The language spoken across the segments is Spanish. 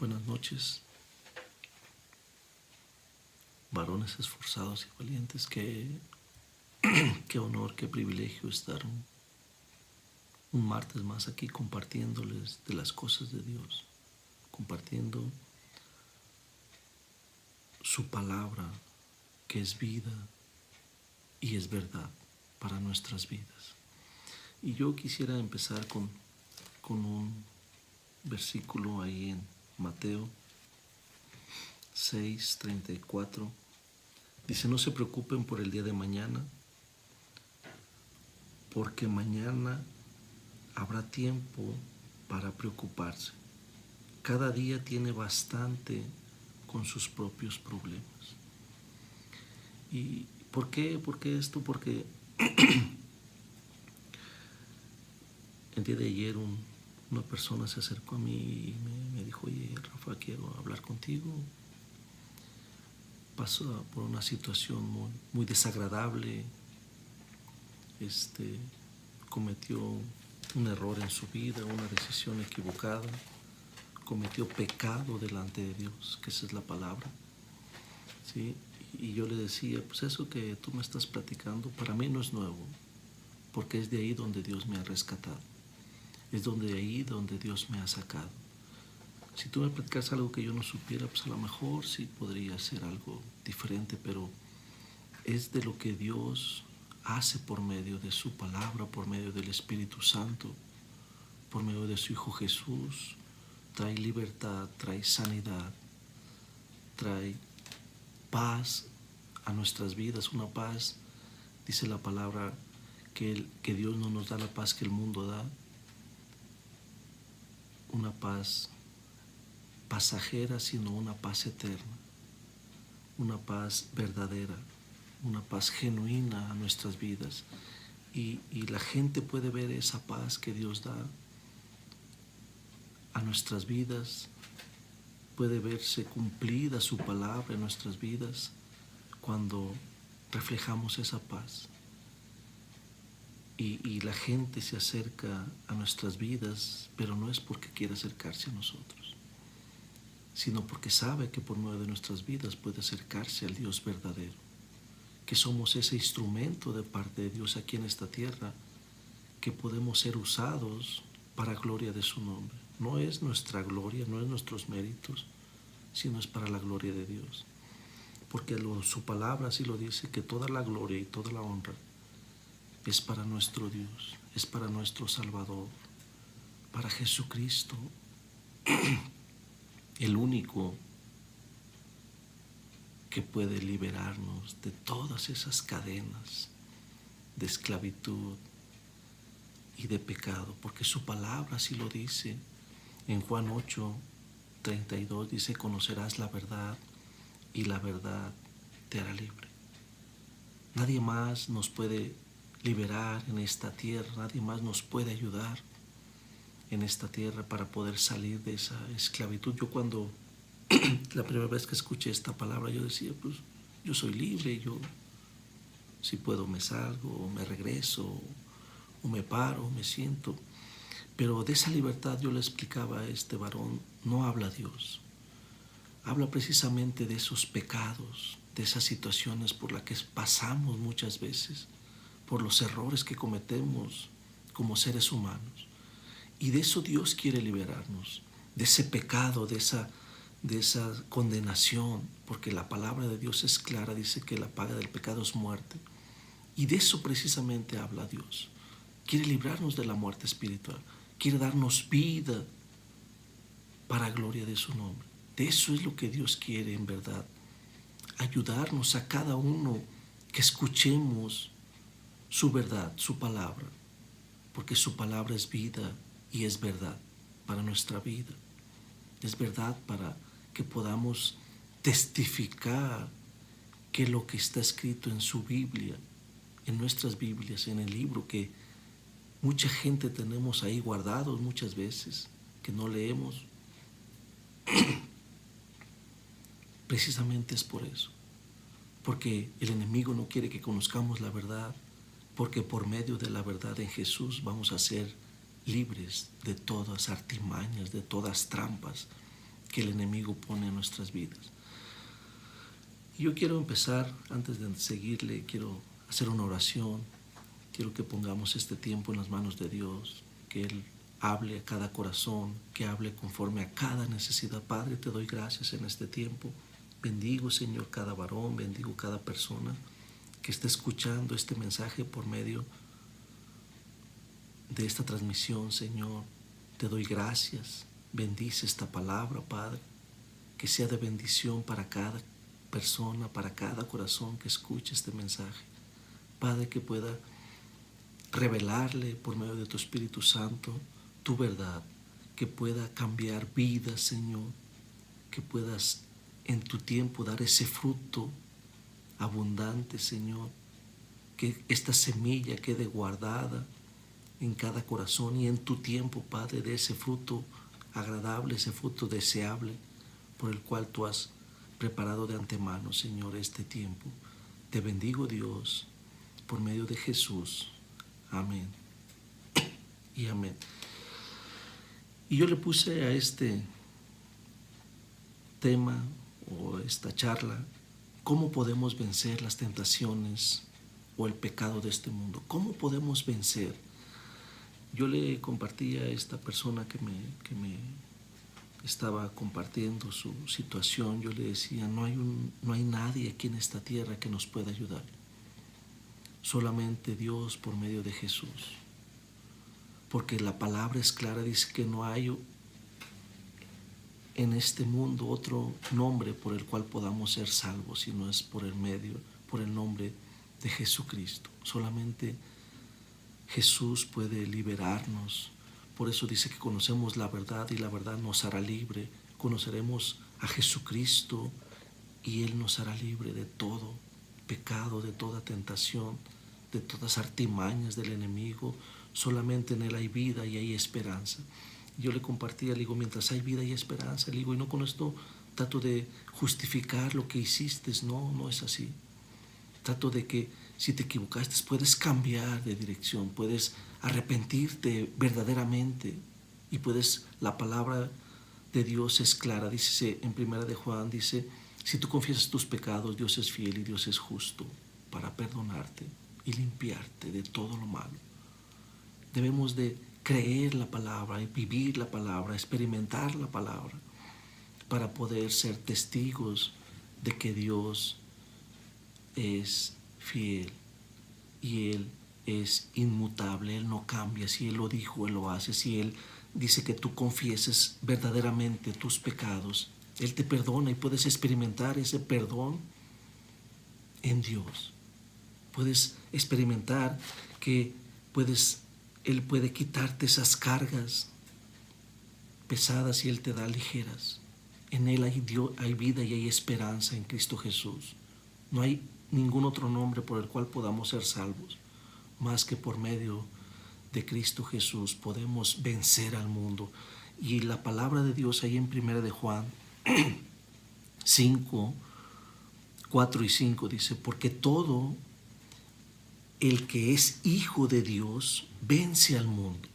Buenas noches, varones esforzados y valientes. Qué honor, qué privilegio estar un martes más aquí compartiéndoles de las cosas de Dios, compartiendo su palabra, que es vida y es verdad para nuestras vidas. Y yo quisiera empezar con un versículo ahí en Mateo 6:34. Dice: no se preocupen por el día de mañana, porque mañana habrá tiempo para preocuparse. Cada día tiene bastante con sus propios problemas. ¿Y por qué? ¿Por qué esto? Porque el día de ayer una persona se acercó a mí y me dijo: oye, Rafa, quiero hablar contigo. Pasó por una situación muy desagradable. Cometió un error en su vida, una decisión equivocada. Cometió pecado delante de Dios, que esa es la palabra, ¿sí? Y yo le decía: pues eso que tú me estás platicando para mí no es nuevo, porque es de ahí donde Dios me ha rescatado, es de ahí donde Dios me ha sacado. Si tú me platicas algo que yo no supiera, pues a lo mejor sí podría ser algo diferente, pero es de lo que Dios hace por medio de su palabra, por medio del Espíritu Santo, por medio de su Hijo Jesús. Trae libertad, trae sanidad, trae paz a nuestras vidas, una paz, dice la palabra, que Dios no nos da la paz que el mundo da, una paz pasajera, sino una paz eterna, una paz verdadera, una paz genuina a nuestras vidas. Y la gente puede ver esa paz que Dios da a nuestras vidas, puede verse cumplida su palabra en nuestras vidas cuando reflejamos esa paz. Y la gente se acerca a nuestras vidas, pero no es porque quiera acercarse a nosotros, sino porque sabe que por medio de nuestras vidas puede acercarse al Dios verdadero, que somos ese instrumento de parte de Dios aquí en esta tierra, que podemos ser usados para gloria de su nombre. No es nuestra gloria, no es nuestros méritos, sino es para la gloria de Dios. Porque su palabra así lo dice, que toda la gloria y toda la honra es para nuestro Dios, es para nuestro Salvador, para Jesucristo, el único que puede liberarnos de todas esas cadenas de esclavitud y de pecado, porque su palabra así lo dice. En Juan 8:32 dice: conocerás la verdad y la verdad te hará libre. Nadie más nos puede liberar en esta tierra, nadie más nos puede ayudar en esta tierra para poder salir de esa esclavitud. Yo cuando la primera vez que escuché esta palabra, yo decía: pues yo soy libre, yo si puedo me salgo, o me regreso, o me paro, me siento. Pero de esa libertad, yo le explicaba a este varón, no habla Dios. Habla precisamente de esos pecados, de esas situaciones por las que pasamos muchas veces, por los errores que cometemos como seres humanos. Y de eso Dios quiere liberarnos, de ese pecado, de esa condenación, porque la palabra de Dios es clara, dice que la paga del pecado es muerte. Y de eso precisamente habla Dios. Quiere librarnos de la muerte espiritual, quiere darnos vida para gloria de su nombre. De eso es lo que Dios quiere en verdad, ayudarnos a cada uno que escuchemos su verdad, su palabra, porque su palabra es vida y es verdad para nuestra vida. Es verdad para que podamos testificar que lo que está escrito en su Biblia, en nuestras Biblias, en el libro que mucha gente tenemos ahí guardados muchas veces, que no leemos, precisamente es por eso, porque el enemigo no quiere que conozcamos la verdad, porque por medio de la verdad en Jesús vamos a ser libres de todas artimañas, de todas trampas que el enemigo pone en nuestras vidas. Y yo quiero empezar, antes de seguirle, quiero hacer una oración. Quiero que pongamos este tiempo en las manos de Dios, que Él hable a cada corazón, que hable conforme a cada necesidad. Padre, te doy gracias en este tiempo. Bendigo, Señor, cada varón, bendigo cada persona que está escuchando este mensaje por medio de esta transmisión, Señor. Te doy gracias. Bendice esta palabra, Padre, que sea de bendición para cada persona, para cada corazón que escuche este mensaje. Padre, que pueda revelarle por medio de tu Espíritu Santo tu verdad, que pueda cambiar vidas, Señor, que puedas en tu tiempo dar ese fruto abundante, Señor, que esta semilla quede guardada en cada corazón y en tu tiempo, Padre, de ese fruto agradable, ese fruto deseable por el cual tú has preparado de antemano, Señor, este tiempo. Te bendigo, Dios, por medio de Jesús. Amén y amén. Y yo le puse a este tema o esta charla, ¿cómo podemos vencer las tentaciones o el pecado de este mundo? ¿Cómo podemos vencer? Yo le compartí a esta persona que me estaba compartiendo su situación, yo le decía, no hay nadie aquí en esta tierra que nos pueda ayudar. Solamente Dios por medio de Jesús. Porque la palabra es clara, dice que no hay en este mundo otro nombre por el cual podamos ser salvos, sino es por el nombre de Jesucristo. Solamente Jesús puede liberarnos. Por eso dice que conocemos la verdad y la verdad nos hará libre. Conoceremos a Jesucristo y Él nos hará libre de todo pecado, de toda tentación, de todas artimañas del enemigo. Solamente en Él hay vida y hay esperanza. Yo le compartía, le digo, mientras hay vida y esperanza, le digo, y no con esto trato de justificar lo que hiciste, no es así. Trato de que si te equivocaste puedes cambiar de dirección, puedes arrepentirte verdaderamente y la palabra de Dios es clara, dice en 1 de Juan, dice, si tú confiesas tus pecados, Dios es fiel y Dios es justo para perdonarte y limpiarte de todo lo malo. Debemos de creer la palabra y vivir la palabra, experimentar la palabra para poder ser testigos de que Dios es fiel y Él es inmutable, Él no cambia. Si Él lo dijo, Él lo hace. Si Él dice que tú confieses verdaderamente tus pecados, Él te perdona y puedes experimentar ese perdón en Dios. Puedes experimentar que Él puede quitarte esas cargas pesadas y Él te da ligeras. En Él hay vida y hay esperanza en Cristo Jesús. No hay ningún otro nombre por el cual podamos ser salvos, más que por medio de Cristo Jesús podemos vencer al mundo. Y la palabra de Dios ahí en 1 de Juan 5, 4 y 5 dice, porque todo el que es hijo de Dios vence al mundo.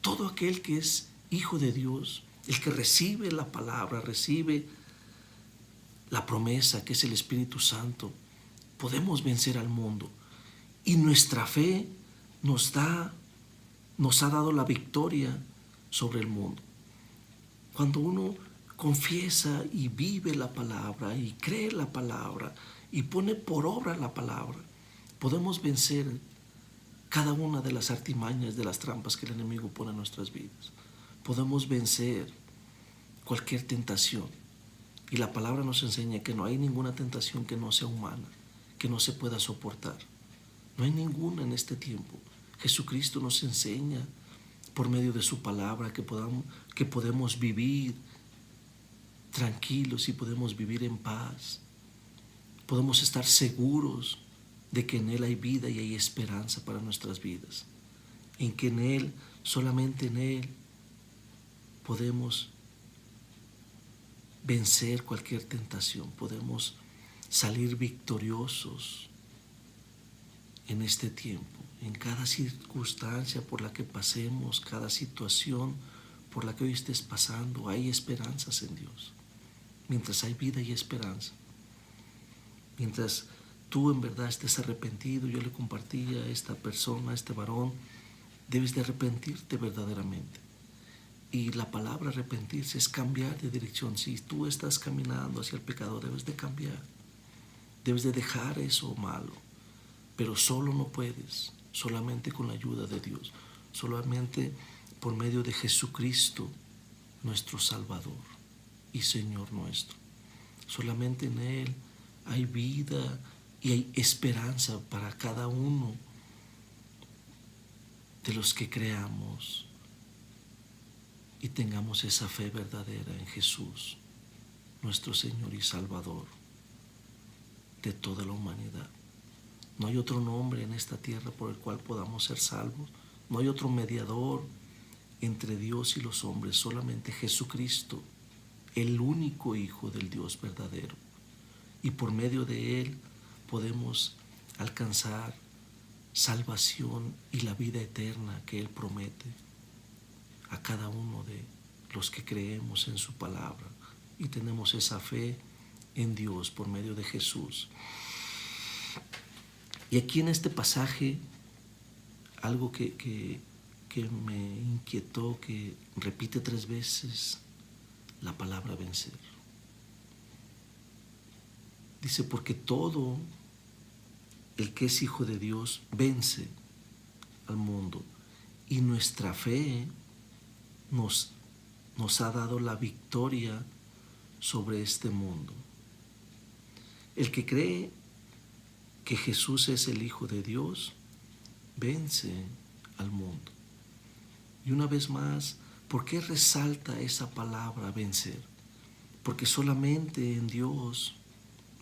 Todo aquel que es hijo de Dios, el que recibe la palabra, recibe la promesa que es el Espíritu Santo, podemos vencer al mundo. Y nuestra fe nos ha dado la victoria sobre el mundo. Cuando uno confiesa y vive la palabra y cree la palabra y pone por obra la palabra, podemos vencer cada una de las artimañas, de las trampas que el enemigo pone en nuestras vidas. Podemos vencer cualquier tentación. Y la palabra nos enseña que no hay ninguna tentación que no sea humana, que no se pueda soportar. No hay ninguna en este tiempo. Jesucristo nos enseña por medio de su palabra que podemos vivir tranquilos y podemos vivir en paz. Podemos estar seguros de que en Él hay vida y hay esperanza para nuestras vidas. En que en Él, solamente en Él, podemos vencer cualquier tentación. Podemos salir victoriosos en este tiempo, en cada circunstancia por la que pasemos, cada situación por la que hoy estés pasando. Hay esperanzas en Dios. mientras hay vida y esperanza. Mientras tú en verdad estés arrepentido, yo le compartí a esta persona, a este varón, debes de arrepentirte verdaderamente. Y la palabra arrepentirse es cambiar de dirección. Si tú estás caminando hacia el pecado, debes de cambiar. Debes de dejar eso malo. Pero solo no puedes, solamente con la ayuda de Dios. Solamente por medio de Jesucristo, nuestro Salvador y Señor nuestro. Solamente en Él hay vida y hay esperanza para cada uno de los que creamos y tengamos esa fe verdadera en Jesús, nuestro Señor y Salvador de toda la humanidad. No hay otro nombre en esta tierra por el cual podamos ser salvos. No hay otro mediador entre Dios y los hombres, solamente Jesucristo, el único Hijo del Dios verdadero. Y por medio de Él podemos alcanzar salvación y la vida eterna que Él promete a cada uno de los que creemos en su palabra y tenemos esa fe en Dios por medio de Jesús. Y aquí en este pasaje, algo que me inquietó, que repite 3 veces la palabra vencer. Dice, porque todo el que es hijo de Dios vence al mundo. Y nuestra fe nos ha dado la victoria sobre este mundo. El que cree que Jesús es el Hijo de Dios, vence al mundo. Y una vez más, ¿por qué resalta esa palabra vencer? Porque solamente en Dios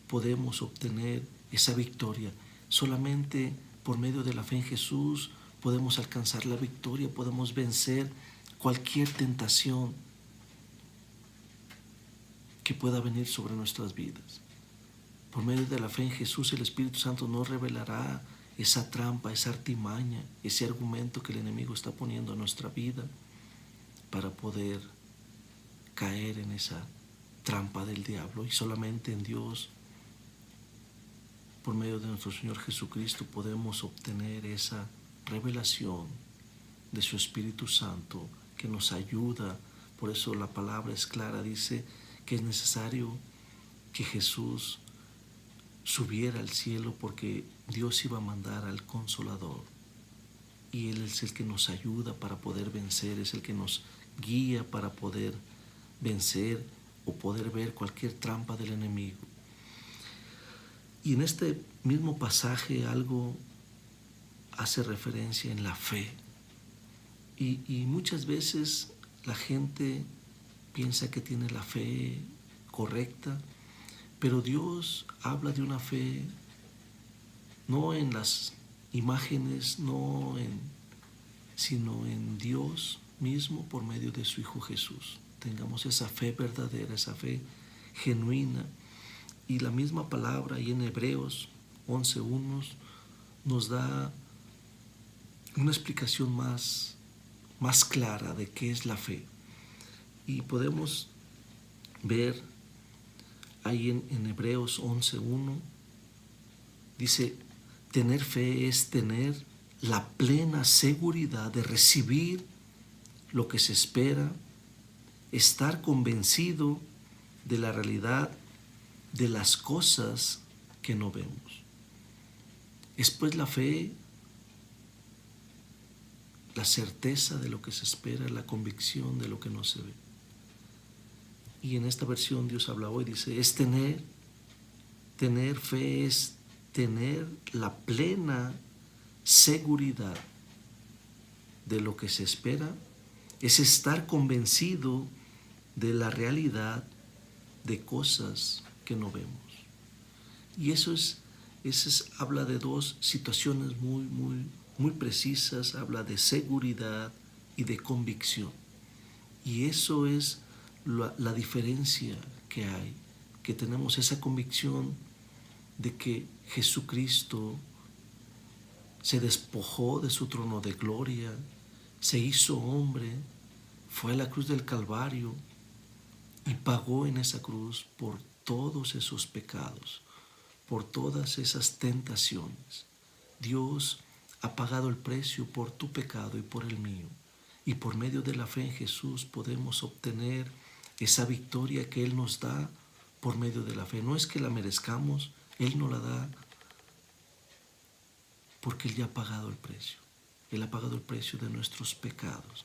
podemos obtener esa victoria. Solamente por medio de la fe en Jesús podemos alcanzar la victoria, podemos vencer cualquier tentación que pueda venir sobre nuestras vidas. Por medio de la fe en Jesús, el Espíritu Santo nos revelará esa trampa, esa artimaña, ese argumento que el enemigo está poniendo en nuestra vida para poder caer en esa trampa del diablo. Y solamente en Dios, por medio de nuestro Señor Jesucristo, podemos obtener esa revelación de su Espíritu Santo que nos ayuda. Por eso la palabra es clara, dice que es necesario que Jesús subiera al cielo porque Dios iba a mandar al Consolador. Y Él es el que nos ayuda para poder vencer, es el que nos guía para poder vencer o poder ver cualquier trampa del enemigo. Y en este mismo pasaje algo hace referencia en la fe. Y muchas veces la gente piensa que tiene la fe correcta, pero Dios habla de una fe no en las imágenes, sino en Dios mismo por medio de su Hijo Jesús. Tengamos esa fe verdadera, esa fe genuina. Y la misma palabra ahí en Hebreos 11:1 nos da una explicación más clara de qué es la fe. Y podemos ver ahí en Hebreos 11:1, dice, tener fe es tener la plena seguridad de recibir lo que se espera, estar convencido de la realidad de las cosas que no vemos. Es pues la fe, la certeza de lo que se espera, la convicción de lo que no se ve. Y en esta versión Dios habla hoy, dice, es tener fe es tener la plena seguridad de lo que se espera, es estar convencido de la realidad de cosas que no vemos. Y eso habla de 2 situaciones muy precisas, habla de seguridad y de convicción. Y eso es la diferencia que hay, que tenemos esa convicción de que Jesucristo se despojó de su trono de gloria, se hizo hombre, fue a la cruz del Calvario y pagó en esa cruz por todos esos pecados, por todas esas tentaciones. Dios ha pagado el precio por tu pecado y por el mío. Y por medio de la fe en Jesús podemos obtener esa victoria que Él nos da por medio de la fe. No es que la merezcamos, Él nos la da porque Él ya ha pagado el precio. Él ha pagado el precio de nuestros pecados.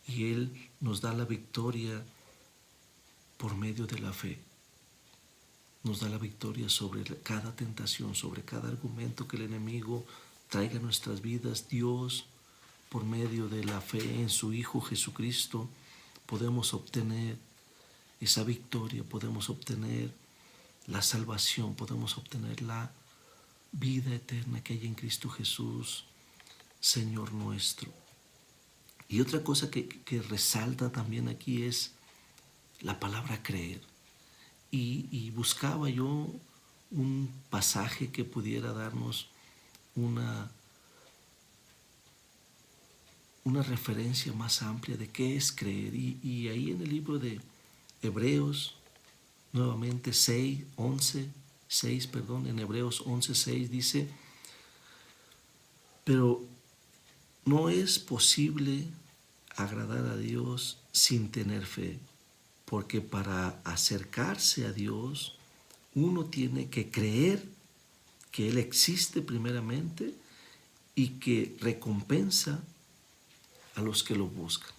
Y Él nos da la victoria por medio de la fe. Nos da la victoria sobre cada tentación, sobre cada argumento que el enemigo traiga a nuestras vidas. Dios, por medio de la fe en su Hijo Jesucristo, podemos obtener esa victoria, podemos obtener la salvación, podemos obtener la vida eterna que hay en Cristo Jesús, Señor nuestro. Y otra cosa que resalta también aquí es la palabra creer. Y buscaba yo un pasaje que pudiera darnos una referencia más amplia de qué es creer. Y ahí en el libro de Hebreos, nuevamente en Hebreos 11:6 dice, pero no es posible agradar a Dios sin tener fe, porque para acercarse a Dios uno tiene que creer que Él existe primeramente y que recompensa a los que lo buscan.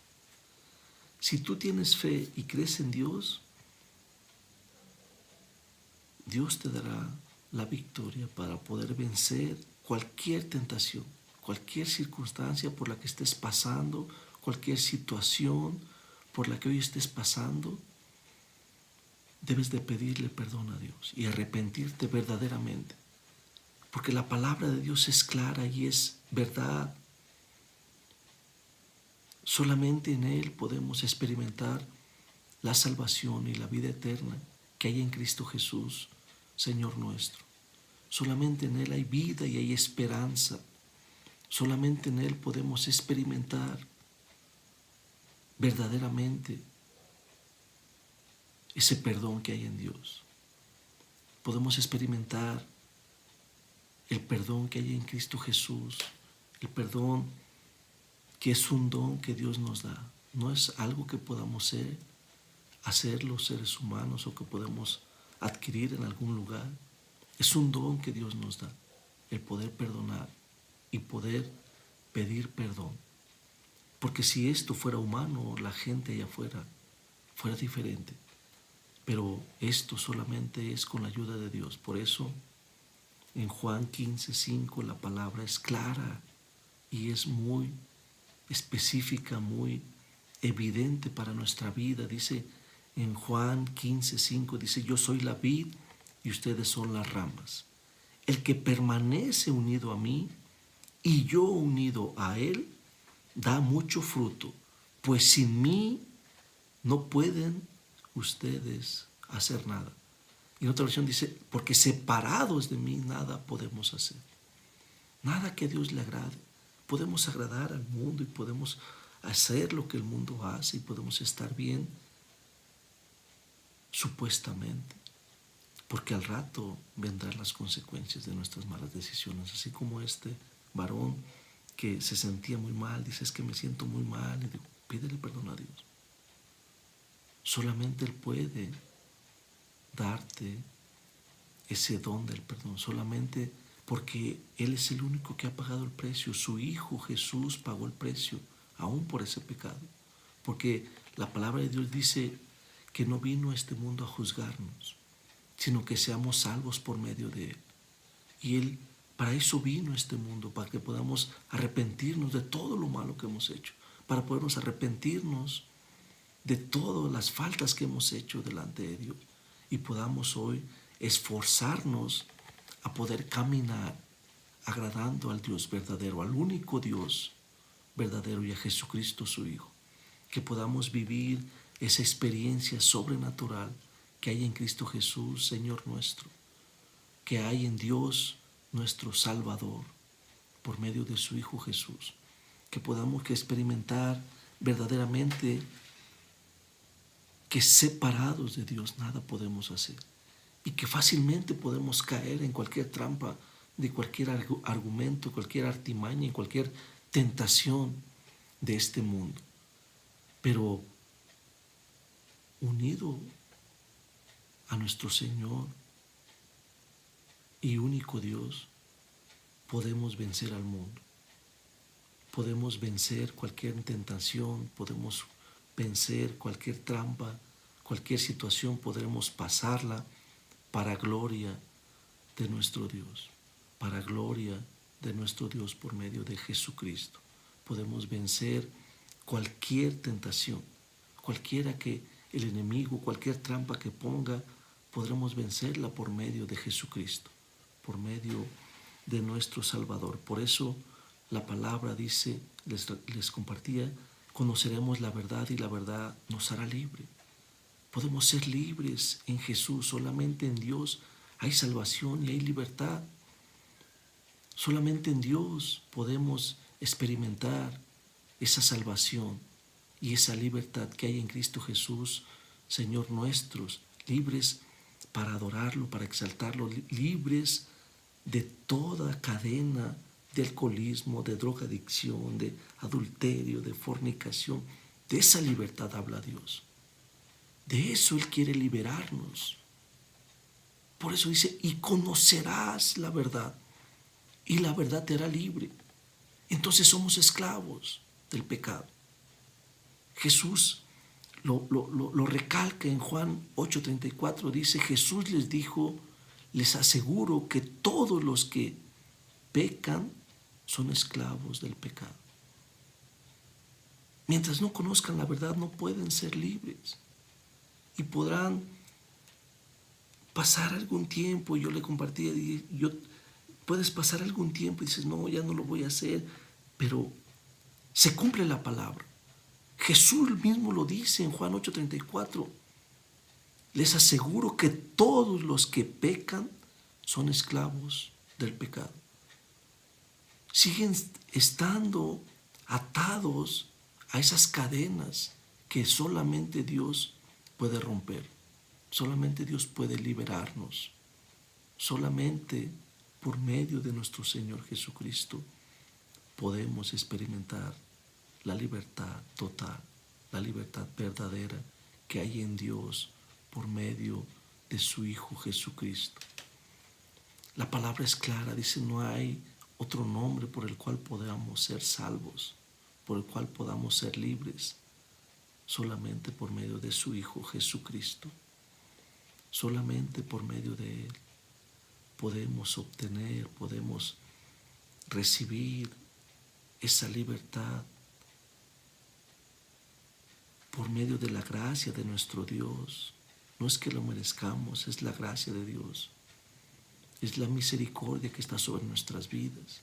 Si tú tienes fe y crees en Dios, Dios te dará la victoria para poder vencer cualquier tentación, cualquier circunstancia por la que estés pasando, cualquier situación por la que hoy estés pasando. Debes de pedirle perdón a Dios y arrepentirte verdaderamente, porque la palabra de Dios es clara y es verdad. Solamente en Él podemos experimentar la salvación y la vida eterna que hay en Cristo Jesús, Señor nuestro. Solamente en Él hay vida y hay esperanza. Solamente en Él podemos experimentar verdaderamente ese perdón que hay en Dios. Podemos experimentar el perdón que hay en Cristo Jesús, el perdón que es un don que Dios nos da. No es algo que podamos hacer los seres humanos o que podemos adquirir en algún lugar. Es un don que Dios nos da, el poder perdonar y poder pedir perdón. Porque si esto fuera humano, la gente allá afuera fuera diferente. Pero esto solamente es con la ayuda de Dios. Por eso en Juan 15:5 la palabra es clara y es muy específica, muy evidente para nuestra vida. Dice en Juan 15:5, dice, yo soy la vid y ustedes son las ramas. El que permanece unido a mí y yo unido a él, da mucho fruto, pues sin mí no pueden ustedes hacer nada. Y en otra versión dice, porque separados de mí nada podemos hacer. Nada que a Dios le agrade. Podemos agradar al mundo y podemos hacer lo que el mundo hace y podemos estar bien, supuestamente, porque al rato vendrán las consecuencias de nuestras malas decisiones, así como este varón que se sentía muy mal, dice, es que me siento muy mal, y digo, pídele perdón a Dios. Solamente Él puede darte ese don del perdón, solamente porque Él es el único que ha pagado el precio. Su Hijo Jesús pagó el precio, aún por ese pecado, porque la palabra de Dios dice que no vino a este mundo a juzgarnos, sino que seamos salvos por medio de Él. Y Él, para eso vino a este mundo, para que podamos arrepentirnos de todo lo malo que hemos hecho, para podernos arrepentirnos de todas las faltas que hemos hecho delante de Dios y podamos hoy esforzarnos a poder caminar agradando al Dios verdadero, al único Dios verdadero y a Jesucristo su Hijo. Que podamos vivir esa experiencia sobrenatural que hay en Cristo Jesús, Señor nuestro, que hay en Dios nuestro Salvador por medio de su Hijo Jesús. Que podamos experimentar verdaderamente que separados de Dios nada podemos hacer y que fácilmente podemos caer en cualquier trampa de cualquier argumento, cualquier artimaña, en cualquier tentación de este mundo. Pero unido a nuestro Señor y único Dios, podemos vencer al mundo. Podemos vencer cualquier tentación, podemos vencer cualquier trampa, cualquier situación, podremos pasarla para gloria de nuestro Dios, para gloria de nuestro Dios por medio de Jesucristo. Podemos vencer cualquier tentación, cualquiera que el enemigo, cualquier trampa que ponga, podremos vencerla por medio de Jesucristo, por medio de nuestro Salvador. Por eso la palabra dice, les compartía, conoceremos la verdad y la verdad nos hará libre. Podemos ser libres en Jesús, solamente en Dios hay salvación y hay libertad. Solamente en Dios podemos experimentar esa salvación y esa libertad que hay en Cristo Jesús, Señor nuestros, libres para adorarlo, para exaltarlo, libres de toda cadena de alcoholismo, de drogadicción, de adulterio, de fornicación. De esa libertad habla Dios. De eso Él quiere liberarnos. Por eso dice, y conocerás la verdad, y la verdad te hará libre. Entonces somos esclavos del pecado. Jesús lo recalca en Juan 8:34, dice, Jesús les dijo, les aseguro que todos los que pecan son esclavos del pecado. Mientras no conozcan la verdad, no pueden ser libres. Y podrán pasar algún tiempo, yo le compartía, puedes pasar algún tiempo y dices, no, ya no lo voy a hacer, pero se cumple la palabra. Jesús mismo lo dice en Juan 8:34. Les aseguro que todos los que pecan son esclavos del pecado. Siguen estando atados a esas cadenas que solamente Dios puede romper. Solamente Dios puede liberarnos. Solamente por medio de nuestro Señor Jesucristo podemos experimentar la libertad total, la libertad verdadera que hay en Dios por medio de su Hijo Jesucristo. La palabra es clara, dice, no hay otro nombre por el cual podamos ser salvos, por el cual podamos ser libres, solamente por medio de su Hijo Jesucristo. Solamente por medio de Él podemos obtener, podemos recibir esa libertad por medio de la gracia de nuestro Dios. No es que lo merezcamos, es la gracia de Dios. Es la misericordia que está sobre nuestras vidas.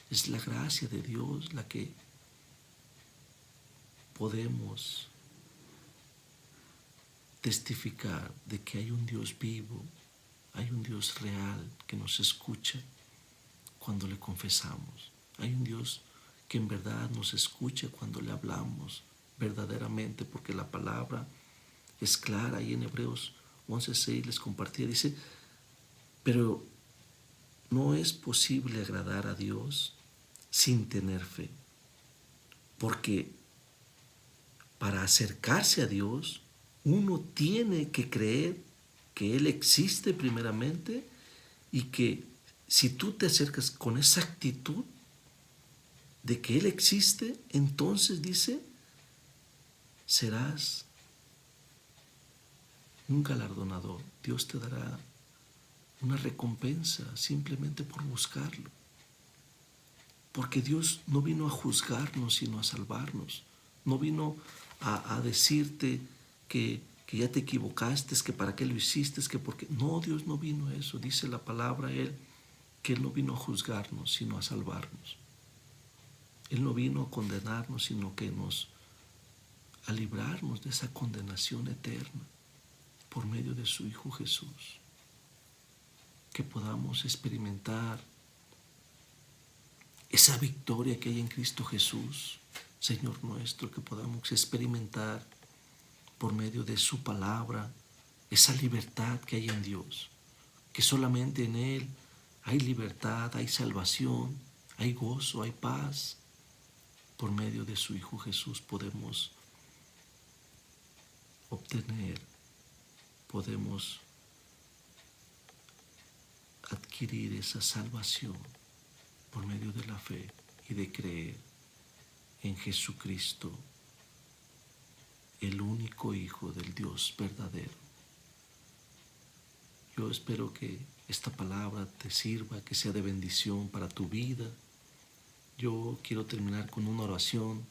Es la gracia de Dios la que podemos testificar de que hay un Dios vivo, hay un Dios real que nos escucha cuando le confesamos. Hay un Dios que en verdad nos escucha cuando le hablamos verdaderamente, porque la palabra es clara. Y en Hebreos 11:6 les compartía, dice, pero no es posible agradar a Dios sin tener fe, porque para acercarse a Dios uno tiene que creer que Él existe primeramente y que si tú te acercas con esa actitud de que Él existe, entonces dice, serás un galardonador. Dios te dará una recompensa simplemente por buscarlo. Porque Dios no vino a juzgarnos, sino a salvarnos. No vino a decirte que ya te equivocaste, que para qué lo hiciste, que porque... No, Dios no vino a eso. Dice la palabra Él, que Él no vino a juzgarnos, sino a salvarnos. Él no vino a condenarnos, sino que a librarnos de esa condenación eterna por medio de su Hijo Jesús. Que podamos experimentar esa victoria que hay en Cristo Jesús, Señor nuestro, que podamos experimentar por medio de su palabra, esa libertad que hay en Dios, que solamente en Él hay libertad, hay salvación, hay gozo, hay paz. Por medio de su Hijo Jesús podemos obtener, podemos adquirir esa salvación por medio de la fe y de creer en Jesucristo, el único Hijo del Dios verdadero. Yo espero que esta palabra te sirva, que sea de bendición para tu vida. Yo quiero terminar con una oración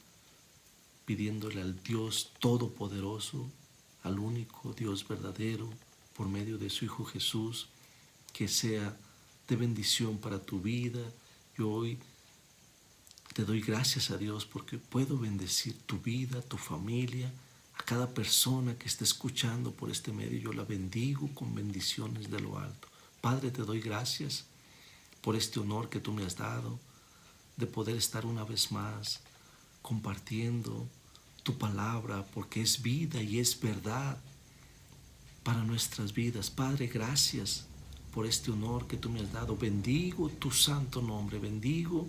pidiéndole al Dios Todopoderoso, al único Dios verdadero, por medio de su Hijo Jesús, que sea de bendición para tu vida. Yo hoy te doy gracias a Dios porque puedo bendecir tu vida, tu familia, a cada persona que esté escuchando por este medio. Yo la bendigo con bendiciones de lo alto. Padre, te doy gracias por este honor que tú me has dado de poder estar una vez más compartiendo tu palabra, porque es vida y es verdad para nuestras vidas. Padre, gracias por este honor que tú me has dado. Bendigo tu santo nombre, bendigo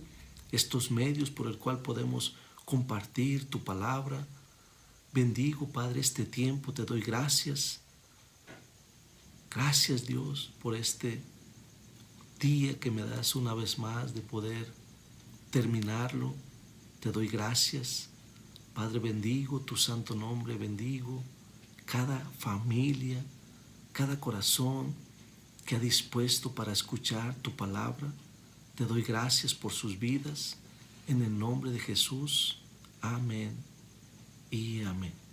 estos medios por el cual podemos compartir tu palabra. Bendigo, Padre, este tiempo, te doy gracias. Gracias, Dios, por este día que me das una vez más de poder terminarlo. Te doy gracias. Padre, bendigo tu santo nombre, bendigo cada familia, cada corazón que ha dispuesto para escuchar tu palabra. Te doy gracias por sus vidas. En el nombre de Jesús. Amén y amén.